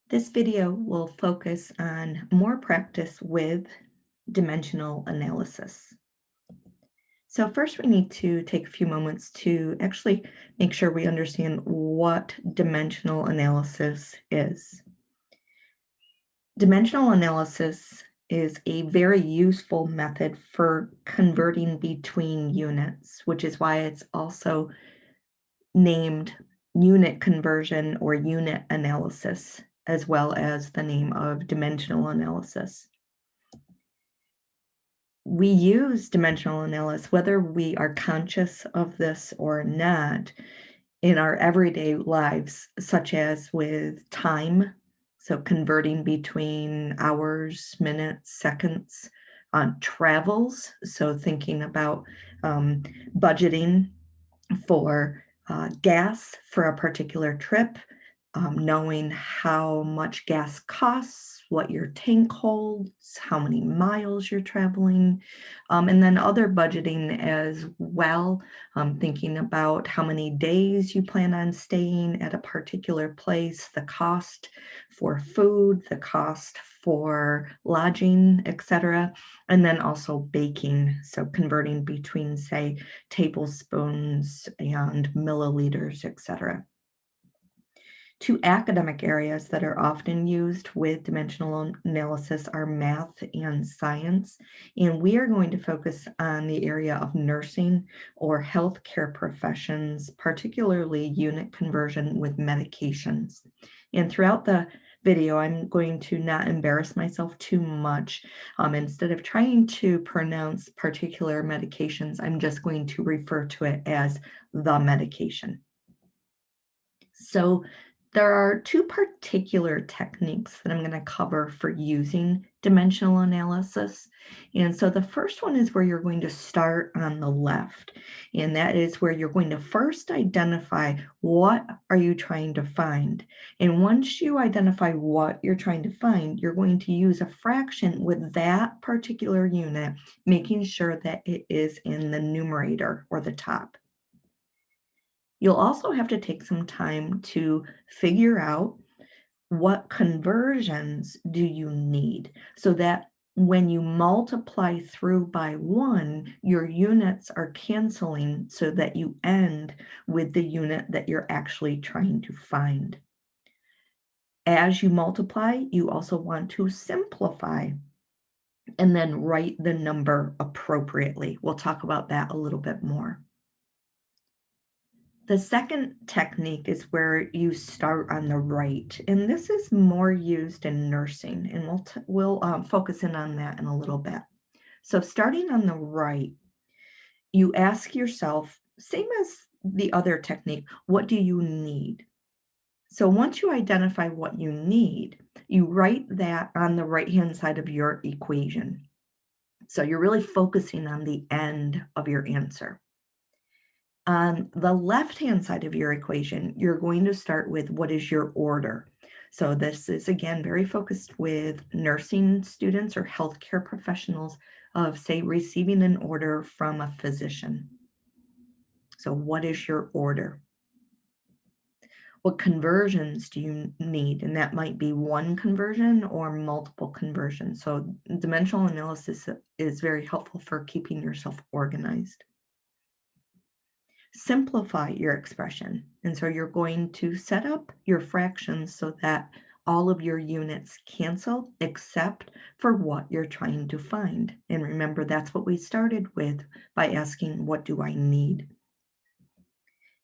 This video will focus on more practice with dimensional analysis. So first we need to take a few moments to actually make sure we understand what dimensional analysis is. Dimensional analysis is a very useful method for converting between units, which is why it's also named unit conversion or unit analysis, as well as the name of dimensional analysis. We use dimensional analysis, whether we are conscious of this or not, in our everyday lives, such as with time, so converting between hours, minutes, seconds, on travels, so thinking about budgeting for gas for a particular trip, knowing how much gas costs, what your tank holds, how many miles you're traveling, and then other budgeting as well, thinking about how many days you plan on staying at a particular place, the cost for food, the cost for lodging, etc. And then also baking, so converting between, say, tablespoons and milliliters, etc. Two academic areas that are often used with dimensional analysis are math and science, and we are going to focus on the area of nursing or healthcare professions, particularly unit conversion with medications. And throughout the video, I'm going to not embarrass myself too much. Instead of trying to pronounce particular medications, I'm just going to refer to it as the medication. So there are two particular techniques that I'm going to cover for using dimensional analysis. And so the first one is where you're going to start on the left. And that is where you're going to first identify what are you trying to find. And once you identify what you're trying to find, you're going to use a fraction with that particular unit, making sure that it is in the numerator or the top. You'll also have to take some time to figure out what conversions do you need so that when you multiply through by 1, your units are canceling so that you end with the unit that you're actually trying to find. As you multiply, you also want to simplify and then write the number appropriately. We'll talk about that a little bit more. The second technique is where you start on the right, and this is more used in nursing, and we'll focus in on that in a little bit. So starting on the right, you ask yourself, same as the other technique, what do you need? So once you identify what you need, you write that on the right-hand side of your equation. So you're really focusing on the end of your answer. On the left-hand side of your equation, you're going to start with what is your order. So this is, again, very focused with nursing students or healthcare professionals of, say, receiving an order from a physician. So what is your order? What conversions do you need? And that might be one conversion or multiple conversions. So dimensional analysis is very helpful for keeping yourself organized. Simplify your expression. And so you're going to set up your fractions so that all of your units cancel except for what you're trying to find. And remember, that's what we started with by asking, what do I need?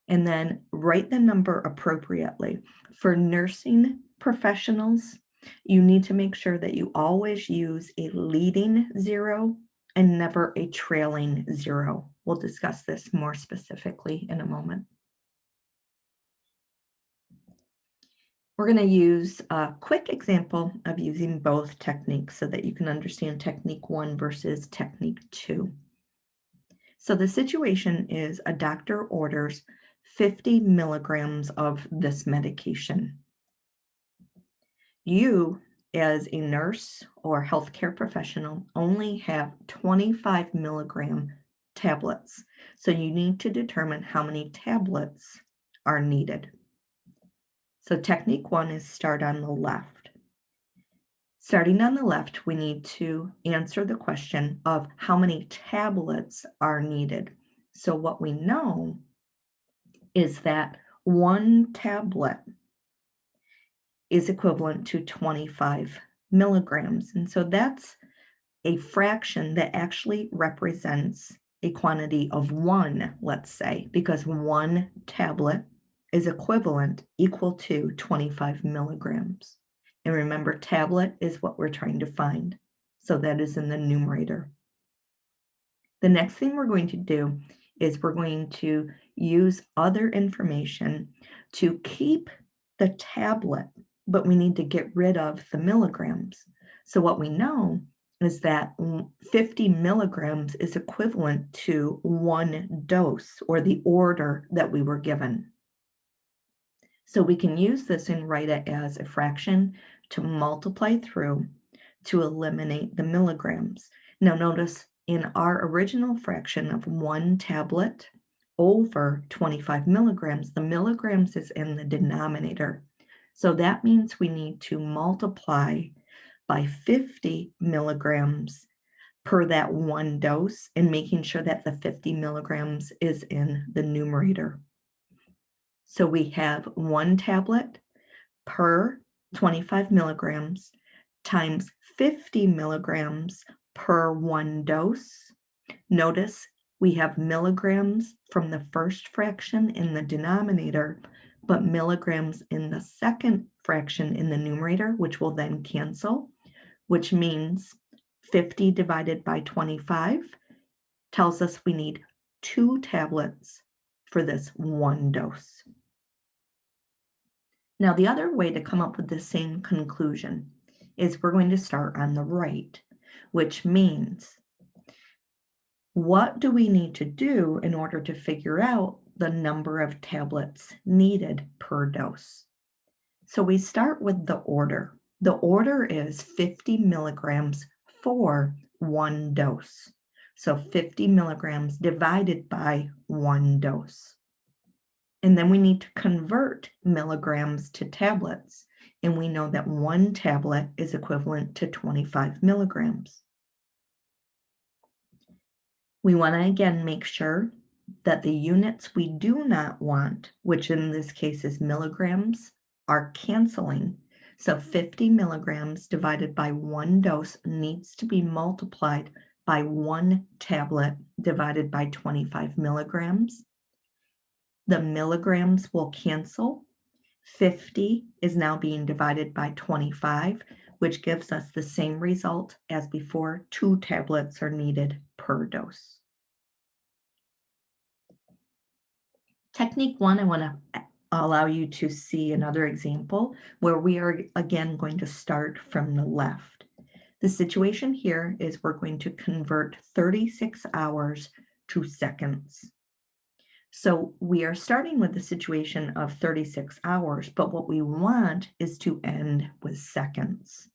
And then write the number appropriately. For nursing professionals, you need to make sure that you always use a leading 0 and never a trailing 0. We'll discuss this more specifically in a moment. We're going to use a quick example of using both techniques so that you can understand technique 1 versus technique 2. So the situation is a doctor orders 50 milligrams of this medication. You, as a nurse or healthcare professional, only have 25 milligram tablets. So you need to determine how many tablets are needed. So technique one is start on the left. Starting on the left, we need to answer the question of how many tablets are needed. So what we know is that one tablet is equivalent to 25 milligrams. And so that's a fraction that actually represents a quantity of one, let's say, because one tablet is equal to 25 milligrams. And remember, tablet is what we're trying to find. So that is in the numerator. The next thing we're going to do is we're going to use other information to keep the tablet, but we need to get rid of the milligrams. So what we know is that 50 milligrams is equivalent to one dose, or the order that we were given. So we can use this and write it as a fraction to multiply through to eliminate the milligrams. Now notice in our original fraction of one tablet over 25 milligrams, the milligrams is in the denominator. So that means we need to multiply by 50 milligrams per that one dose, and making sure that the 50 milligrams is in the numerator. So we have one tablet per 25 milligrams times 50 milligrams per one dose. Notice we have milligrams from the first fraction in the denominator, but milligrams in the second fraction in the numerator, which will then cancel, which means 50 divided by 25 tells us we need 2 tablets for this one dose. Now, the other way to come up with the same conclusion is we're going to start on the right, which means what do we need to do in order to figure out the number of tablets needed per dose? So we start with the order. The order is 50 milligrams for one dose. So 50 milligrams divided by one dose. And then we need to convert milligrams to tablets. And we know that one tablet is equivalent to 25 milligrams. We want to again make sure that the units we do not want, which in this case is milligrams, are canceling. So 50 milligrams divided by one dose needs to be multiplied by one tablet divided by 25 milligrams. The milligrams will cancel. 50 is now being divided by 25, which gives us the same result as before. 2 tablets are needed per dose. Technique 1, I want to allow you to see another example where we are again going to start from the left. The situation here is we're going to convert 36 hours to seconds. So we are starting with the situation of 36 hours, but what we want is to end with seconds.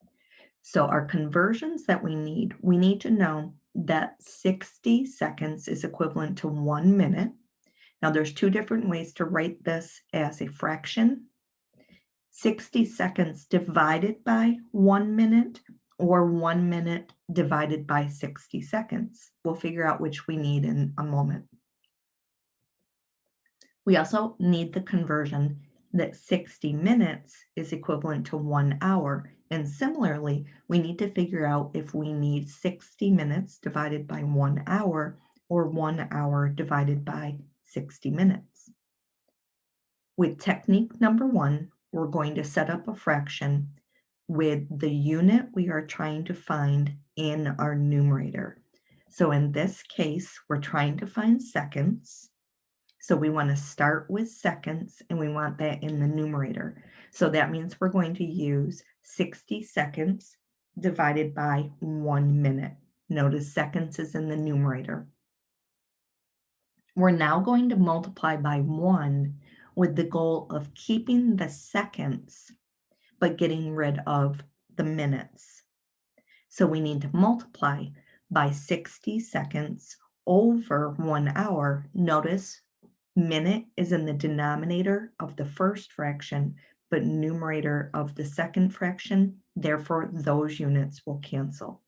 So our conversions that we need to know that 60 seconds is equivalent to 1 minute. Now there's 2 different ways to write this as a fraction. 60 seconds divided by 1 minute, or 1 minute divided by 60 seconds. We'll figure out which we need in a moment. We also need the conversion that 60 minutes is equivalent to 1 hour. And similarly, we need to figure out if we need 60 minutes divided by 1 hour, or 1 hour divided by 60 minutes. With technique number 1, we're going to set up a fraction with the unit we are trying to find in our numerator. So in this case, we're trying to find seconds. So we want to start with seconds, and we want that in the numerator. So that means we're going to use 60 seconds divided by 1 minute. Notice seconds is in the numerator. We're now going to multiply by 1 with the goal of keeping the seconds, but getting rid of the minutes. So we need to multiply by 60 seconds over 1 hour. Notice minute is in the denominator of the first fraction, but numerator of the second fraction, therefore those units will cancel.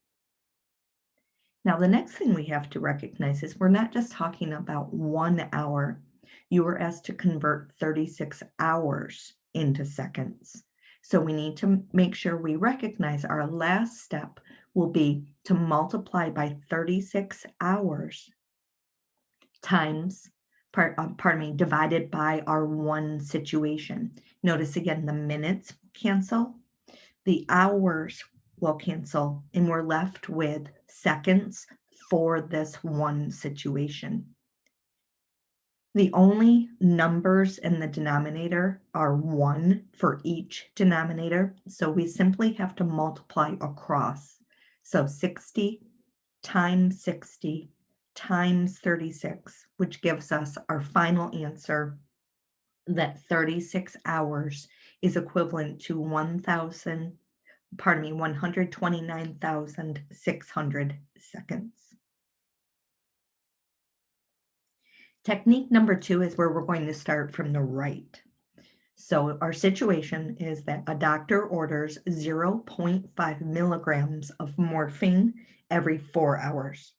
Now, the next thing we have to recognize is we're not just talking about 1 hour. You were asked to convert 36 hours into seconds. So we need to make sure we recognize our last step will be to multiply by 36 hours times, divided by our one situation. Notice again, the minutes cancel, the hours will cancel, and we're left with seconds for this one situation. The only numbers in the denominator are 1 for each denominator, so we simply have to multiply across. So 60 times 60 times 36, which gives us our final answer that 36 hours is equivalent to 129,600 seconds. Technique number 2 is where we're going to start from the right. So our situation is that a doctor orders 0.5 milligrams of morphine every 4 hours.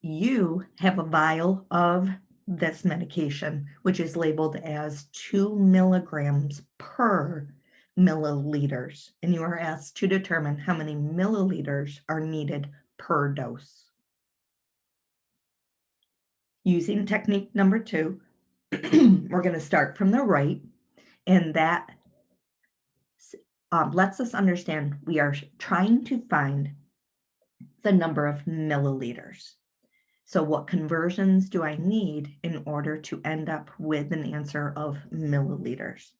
You have a vial of this medication, which is labeled as 2 milligrams per milliliters, and you are asked to determine how many milliliters are needed per dose. Using technique number 2, we're going to start from the right, and that lets us understand we are trying to find the number of milliliters. So what conversions do I need in order to end up with an answer of milliliters?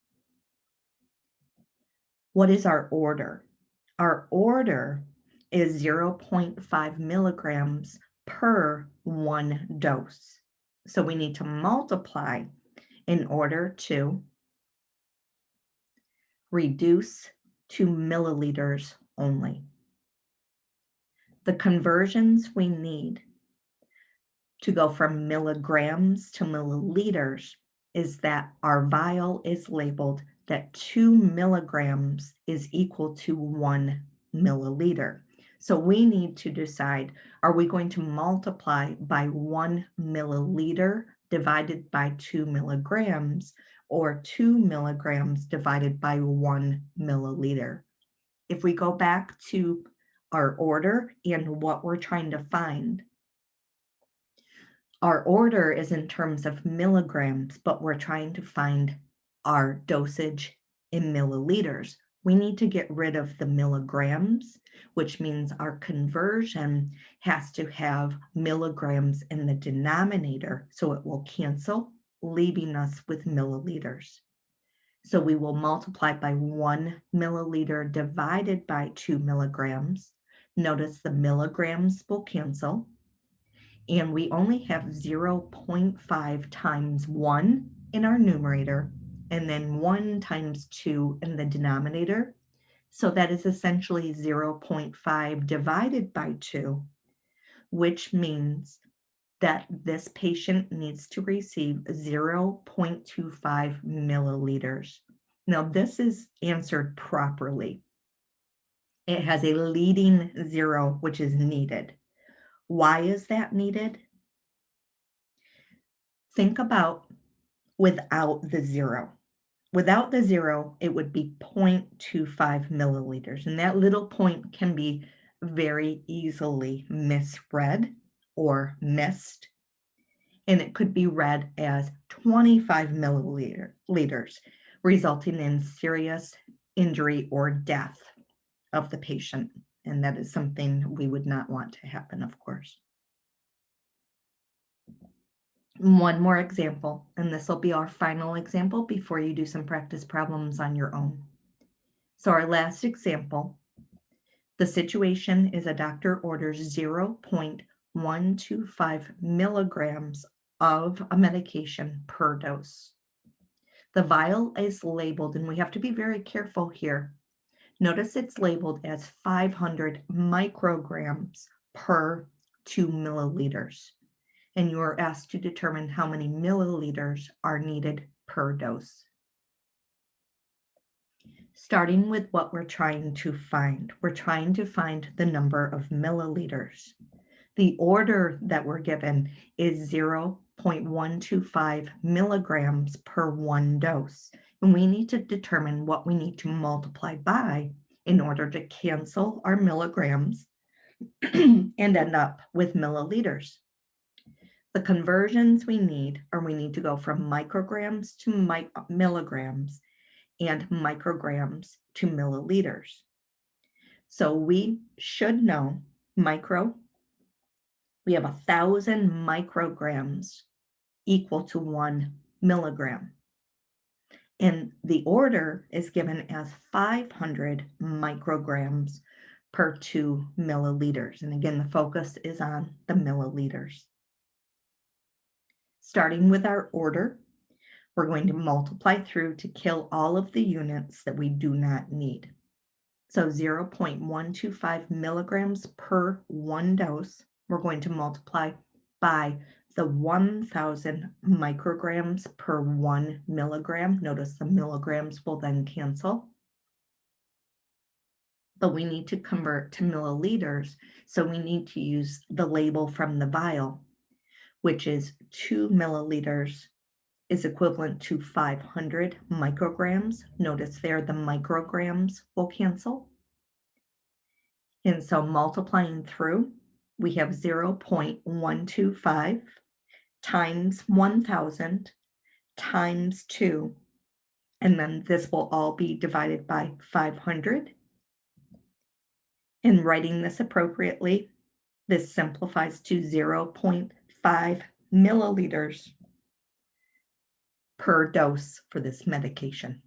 What is our order? Our order is 0.5 milligrams per one dose. So we need to multiply in order to reduce to milliliters only. The conversions we need to go from milligrams to milliliters is that our vial is labeled that 2 milligrams is equal to 1 milliliter. So we need to decide, are we going to multiply by 1 milliliter divided by 2 milligrams, or 2 milligrams divided by 1 milliliter? If we go back to our order and what we're trying to find, our order is in terms of milligrams, but we're trying to find our dosage in milliliters. We need to get rid of the milligrams, which means our conversion has to have milligrams in the denominator, so it will cancel, leaving us with milliliters. So we will multiply by 1 milliliter divided by 2 milligrams. Notice the milligrams will cancel, and we only have 0.5 times 1 in our numerator, and then 1 times 2 in the denominator. So that is essentially 0.5 divided by 2, which means that this patient needs to receive 0.25 milliliters. Now, this is answered properly. It has a leading 0, which is needed. Why is that needed? Think about without the 0. Without the 0, it would be 0.25 milliliters, and that little point can be very easily misread or missed, and it could be read as 25 milliliters, resulting in serious injury or death of the patient, and that is something we would not want to happen, of course. One more example, and this will be our final example before you do some practice problems on your own. So our last example, the situation is a doctor orders 0.125 milligrams of a medication per dose. The vial is labeled, and we have to be very careful here. Notice it's labeled as 500 micrograms per 2 milliliters. And you are asked to determine how many milliliters are needed per per dose. Starting with what we're trying to find. We're trying to find the number of milliliters. The order that we're given is 0.125 milligrams per one dose. And we need to determine what we need to multiply by in order to cancel our milligrams and end up with milliliters. The conversions we need to go from micrograms to milligrams and micrograms to milliliters. So we should know we have 1,000 micrograms equal to 1 milligram. And the order is given as 500 micrograms per 2 milliliters. And again, the focus is on the milliliters. Starting with our order, we're going to multiply through to kill all of the units that we do not need. So 0.125 milligrams per one dose, we're going to multiply by the 1,000 micrograms per 1 milligram. Notice the milligrams will then cancel. But we need to convert to milliliters, so we need to use the label from the vial, which is 2 milliliters is equivalent to 500 micrograms. Notice there the micrograms will cancel. And so multiplying through, we have 0.125 times 1,000 times 2, and then this will all be divided by 500. And writing this appropriately, this simplifies to 0.5 milliliters per dose for this medication.